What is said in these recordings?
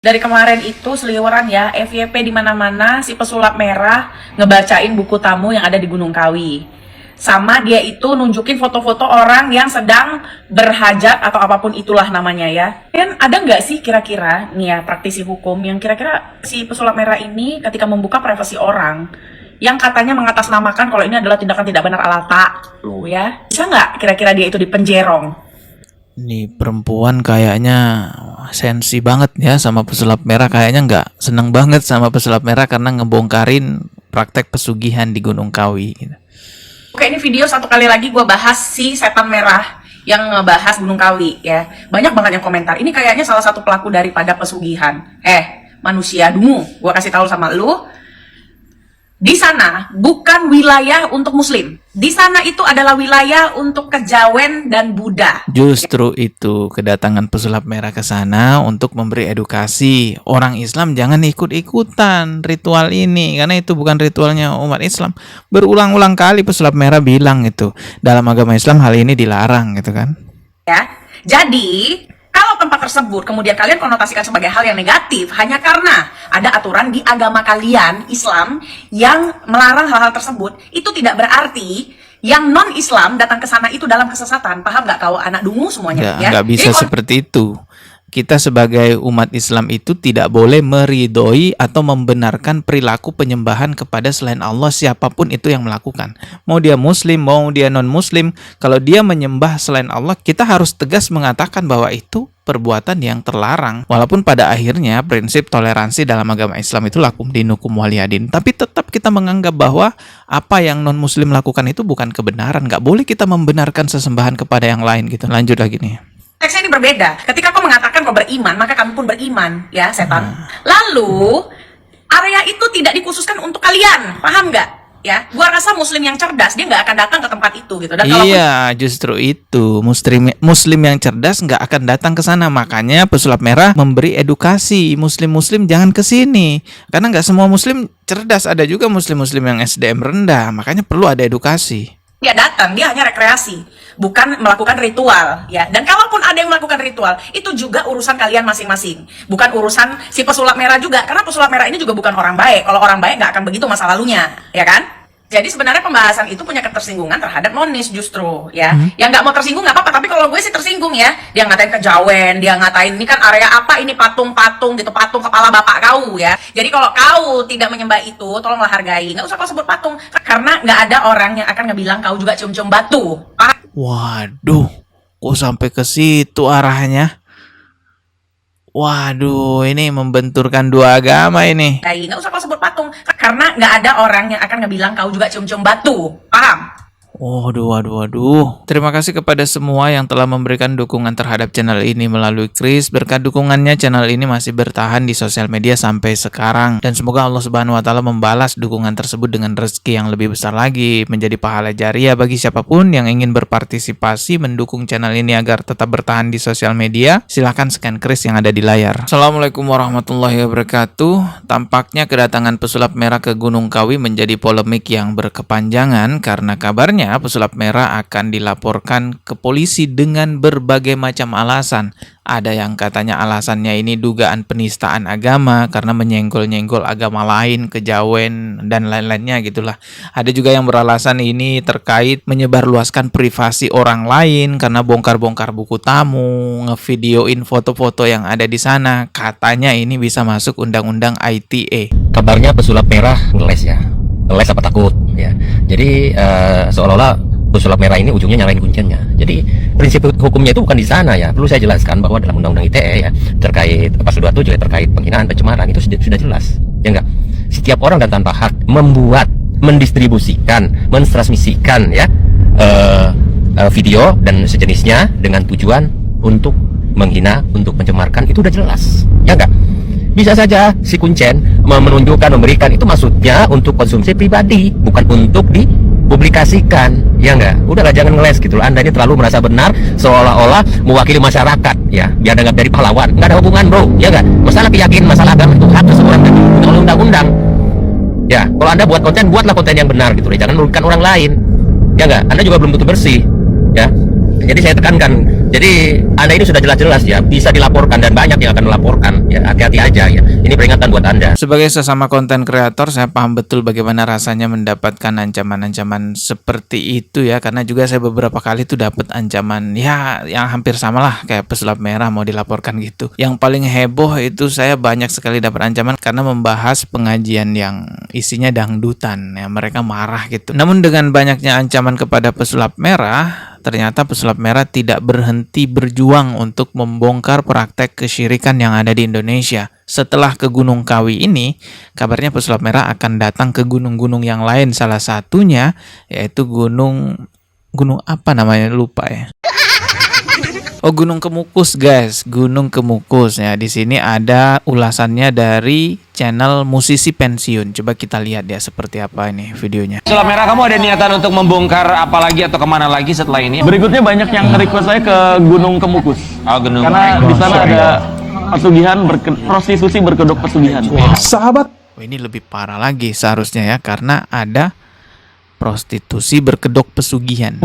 Dari kemarin itu seliweran ya, FYP di mana-mana si pesulap merah ngebacain buku tamu yang ada di Gunung Kawi. Sama dia itu nunjukin foto-foto orang yang sedang berhajat atau apapun itulah namanya ya. Dan ada nggak sih kira-kira nih ya praktisi hukum yang kira-kira si pesulap merah ini ketika membuka privasi orang yang katanya mengatasnamakan kalau ini adalah tindakan tidak benar ala ta'lu ya. Bisa nggak kira-kira dia itu dipenjerong? Nih perempuan kayaknya sensi banget ya sama pesulap merah. Kayaknya nggak seneng banget sama pesulap merah karena ngebongkarin praktek pesugihan di Gunung Kawi gitu. Oke, ini video satu kali lagi gue bahas si setan merah yang ngebahas Gunung Kawi ya. Banyak banget yang komentar, ini kayaknya salah satu pelaku daripada pesugihan. Manusia dungu, gue kasih tahu sama lu, di sana bukan wilayah untuk muslim. Di sana itu adalah wilayah untuk kejawen dan Buddha. Justru itu kedatangan pesulap merah ke sana untuk memberi edukasi. Orang Islam jangan ikut-ikutan ritual ini karena itu bukan ritualnya umat Islam. Berulang-ulang kali pesulap merah bilang itu. Dalam agama Islam hal ini dilarang gitu kan. Ya. Jadi, kalau tempat tersebut kemudian kalian konotasikan sebagai hal yang negatif hanya karena ada aturan di agama kalian, Islam, yang melarang hal-hal tersebut, itu tidak berarti yang non-Islam datang ke sana itu dalam kesesatan. Paham nggak kau anak dungu semuanya? Nggak bisa seperti itu. Kita sebagai umat Islam itu tidak boleh meridhoi atau membenarkan perilaku penyembahan kepada selain Allah siapapun itu yang melakukan. Mau dia muslim, mau dia non-muslim, kalau dia menyembah selain Allah, kita harus tegas mengatakan bahwa itu perbuatan yang terlarang. Walaupun pada akhirnya prinsip toleransi dalam agama Islam itu lakum dinukum waliyadin. Tapi tetap kita menganggap bahwa apa yang non-muslim lakukan itu bukan kebenaran. Nggak boleh kita membenarkan sesembahan kepada yang lain gitu. Lanjut lagi nih. Teksnya ini berbeda. Ketika kau mengatakan kau beriman, maka kami pun beriman, ya setan. Lalu, area itu tidak dikhususkan untuk kalian, paham nggak? Ya, gua rasa muslim yang cerdas, dia nggak akan datang ke tempat itu gitu. Dan iya, justru itu. Muslim yang cerdas nggak akan datang ke sana. Makanya pesulap merah memberi edukasi. Muslim-muslim jangan ke sini. Karena nggak semua muslim cerdas. Ada juga muslim-muslim yang SDM rendah. Makanya perlu ada edukasi. Dia datang, dia hanya rekreasi, bukan melakukan ritual, ya. Dan kalaupun ada yang melakukan ritual, itu juga urusan kalian masing-masing, bukan urusan si pesulap merah juga, karena pesulap merah ini juga bukan orang baik. Kalau orang baik nggak akan begitu masa lalunya, ya kan? Jadi sebenarnya pembahasan itu punya ketersinggungan terhadap nonis justru, ya. Yang nggak mau tersinggung nggak apa-apa, tapi kalau gue sih tersinggung ya. Dia ngatain kejawen, dia ngatain ini kan area apa, ini patung-patung gitu, patung kepala bapak kau ya. Jadi kalau kau tidak menyembah itu, tolonglah hargai. Nggak usah kau sebut patung, karena nggak ada orang yang akan ngebilang kau juga cium-cium batu. Waduh, kok sampai ke situ arahnya? Waduh, ini membenturkan dua agama ini. Nggak usah kau sebut patung, karena nggak ada orang yang akan ngebilang kau juga cium-cium batu. Paham? Waduh. Terima kasih kepada semua yang telah memberikan dukungan terhadap channel ini melalui Kris. Berkat dukungannya, channel ini masih bertahan di sosial media sampai sekarang. Dan semoga Allah Subhanahu wa Ta'ala membalas dukungan tersebut dengan rezeki yang lebih besar lagi, menjadi pahala jariah bagi siapapun yang ingin berpartisipasi mendukung channel ini agar tetap bertahan di sosial media. Silahkan scan Kris yang ada di layar. Assalamualaikum warahmatullahi wabarakatuh. Tampaknya kedatangan pesulap merah ke Gunung Kawi menjadi polemik yang berkepanjangan karena kabarnya pesulap merah akan dilaporkan ke polisi dengan berbagai macam alasan. Ada yang katanya alasannya ini dugaan penistaan agama karena menyenggol-nyenggol agama lain, kejawen, dan lain-lainnya gitulah. Ada juga yang beralasan ini terkait menyebarluaskan privasi orang lain karena bongkar-bongkar buku tamu, ngevideoin foto-foto yang ada di sana. Katanya ini bisa masuk undang-undang ITE. Kabarnya pesulap merah ngeles ya. Ngeles apa takut ya. Jadi seolah-olah pesulap merah ini ujungnya nyalain kuncinya. Jadi prinsip hukumnya itu bukan di sana ya. Perlu saya jelaskan bahwa dalam undang-undang ITE ya terkait pasal 27 ya terkait penghinaan, pencemaran itu sudah jelas. Ya enggak? Setiap orang dan tanpa hak membuat, mendistribusikan, mentransmisikan ya video dan sejenisnya dengan tujuan untuk menghina, untuk mencemarkan itu udah jelas. Ya enggak? Bisa saja si kuncen menunjukkan, memberikan itu maksudnya untuk konsumsi pribadi, bukan untuk dipublikasikan, ya enggak? Udahlah jangan ngeles gitu loh. Anda ini terlalu merasa benar, seolah-olah mewakili masyarakat, ya. Biar dianggap dari pahlawan, nggak ada hubungan bro, ya enggak? Masalah keyakinan, masalah agama itu hak seseorang dan dilindungi oleh undang-undang. Ya, kalau Anda buat konten, buatlah konten yang benar gitu loh. Jangan merugikan orang lain, ya enggak? Anda juga belum tentu bersih, ya. Jadi saya tekankan, jadi Anda ini sudah jelas-jelas ya, bisa dilaporkan dan banyak yang akan melaporkan. Ya, hati-hati aja ya. Ini peringatan buat Anda. Sebagai sesama konten kreator, saya paham betul bagaimana rasanya mendapatkan ancaman-ancaman seperti itu ya, karena juga saya beberapa kali tuh dapat ancaman ya yang hampir sama lah kayak pesulap merah mau dilaporkan gitu. Yang paling heboh itu saya banyak sekali dapat ancaman karena membahas pengajian yang isinya dangdutan ya, mereka marah gitu. Namun dengan banyaknya ancaman kepada pesulap merah, ternyata pesulap merah tidak berhenti berjuang untuk membongkar praktek kesyirikan yang ada di Indonesia. Setelah ke Gunung Kawi ini, kabarnya pesulap merah akan datang ke gunung-gunung yang lain. Salah satunya yaitu gunung apa namanya, lupa ya. Oh, Gunung Kemukus guys, Gunung Kemukus ya. Di sini ada ulasannya dari channel Musisi Pensiun. Coba kita lihat ya seperti apa ini videonya. Pesulap merah, kamu ada niatan untuk membongkar apa lagi atau kemana lagi setelah ini? Berikutnya banyak yang request saya ke Gunung Kemukus. Oh, Gunung Karena di sana ada pesugihan, prostitusi berkedok pesugihan. Sahabat, Oh, ini lebih parah lagi seharusnya ya, karena ada prostitusi berkedok pesugihan.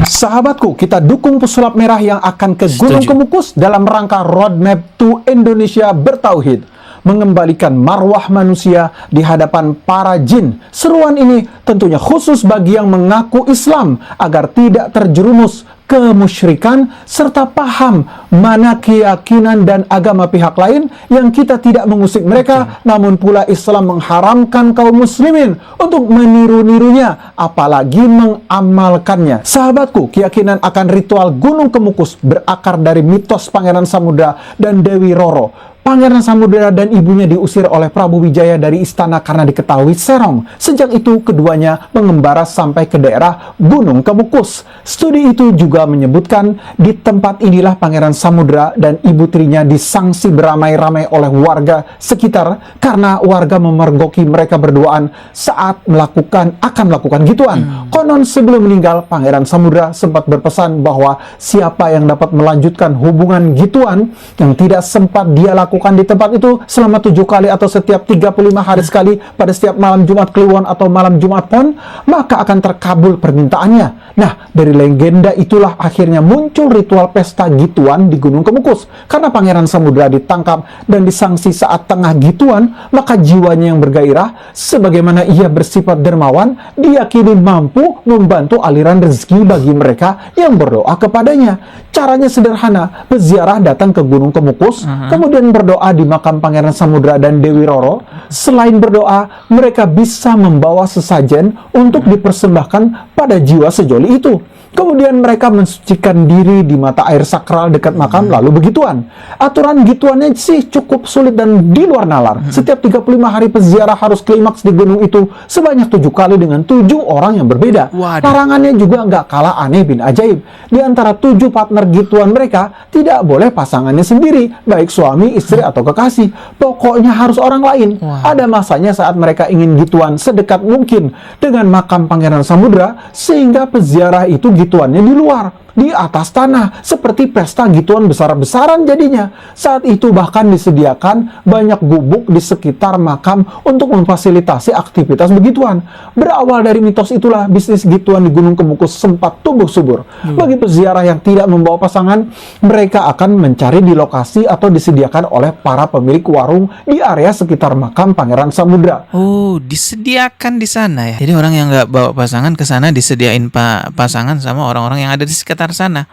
sahabatku, kita dukung pesulap merah yang akan ke Gunung Setuju. Kemukus dalam rangka roadmap to Indonesia bertauhid, mengembalikan marwah manusia di hadapan para jin. Seruan ini tentunya khusus bagi yang mengaku Islam agar tidak terjerumus kemusyrikan serta paham mana keyakinan dan agama pihak lain yang kita tidak mengusik mereka, namun pula Islam mengharamkan kaum muslimin untuk meniru-nirunya apalagi mengamalkannya. Sahabatku, keyakinan akan ritual Gunung Kemukus berakar dari mitos Pangeran Samudra dan Dewi Roro. Pangeran Samudra dan ibunya diusir oleh Prabu Wijaya dari istana karena diketahui serong. Sejak itu keduanya mengembara sampai ke daerah Gunung Kemukus. Studi itu juga menyebutkan di tempat inilah Pangeran Samudra dan ibu tirinya disangsi beramai-ramai oleh warga sekitar karena warga memergoki mereka berduaan saat akan melakukan gituan. Konon sebelum meninggal, Pangeran Samudra sempat berpesan bahwa siapa yang dapat melanjutkan hubungan gituan yang tidak sempat dia lakukan di tempat itu selama 7 kali atau setiap 35 hari sekali pada setiap malam Jumat Kliwon atau malam Jumat Pon, maka akan terkabul permintaannya. Nah, dari legenda itulah akhirnya muncul ritual pesta gituan di Gunung Kemukus. Karena Pangeran Samudra ditangkap dan disangsi saat tengah gituan, maka jiwanya yang bergairah, sebagaimana ia bersifat dermawan, diyakini mampu membantu aliran rezeki bagi mereka yang berdoa kepadanya. Caranya sederhana, peziarah datang ke Gunung Kemukus, kemudian berdoa di makam Pangeran Samudra dan Dewi Roro. Selain berdoa, mereka bisa membawa sesajen untuk dipersembahkan pada jiwa sejoli itu. Kemudian mereka mensucikan diri di mata air sakral dekat makam, lalu begituan. Aturan gituannya sih cukup sulit dan di luar nalar. Setiap 35 hari peziarah harus klimaks di gunung itu sebanyak 7 kali dengan 7 orang yang berbeda. Waduh. Larangannya juga nggak kalah aneh bin ajaib. Di antara 7 partner gituan mereka, tidak boleh pasangannya sendiri, baik suami, istri, atau kekasih. Pokoknya harus orang lain. Ada masanya saat mereka ingin gituan sedekat mungkin dengan makam Pangeran Samudra, sehingga peziarah itu gituannya di luar, di atas tanah, seperti pesta gituan besar-besaran jadinya. Saat itu bahkan disediakan banyak gubuk di sekitar makam untuk memfasilitasi aktivitas begituan. Berawal dari mitos itulah bisnis gituan di Gunung Kemukus sempat tumbuh subur. Bagi peziarah yang tidak membawa pasangan, mereka akan mencari di lokasi atau disediakan oleh para pemilik warung di area sekitar makam Pangeran Samudra. Oh, disediakan di sana ya. Jadi orang yang nggak bawa pasangan ke sana disediain pasangan sama orang-orang yang ada di sekitar sana.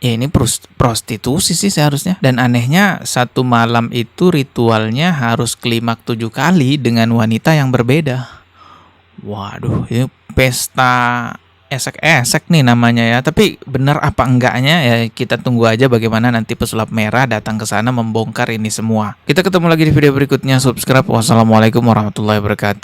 Ya ini prostitusi sih seharusnya. Dan anehnya satu malam itu ritualnya harus klimaks 7 kali dengan wanita yang berbeda. Waduh, ini pesta esek-esek nih namanya ya. Tapi benar apa enggaknya ya kita tunggu aja bagaimana nanti pesulap merah datang ke sana membongkar ini semua. Kita ketemu lagi di video berikutnya. Subscribe. Wassalamualaikum warahmatullahi wabarakatuh.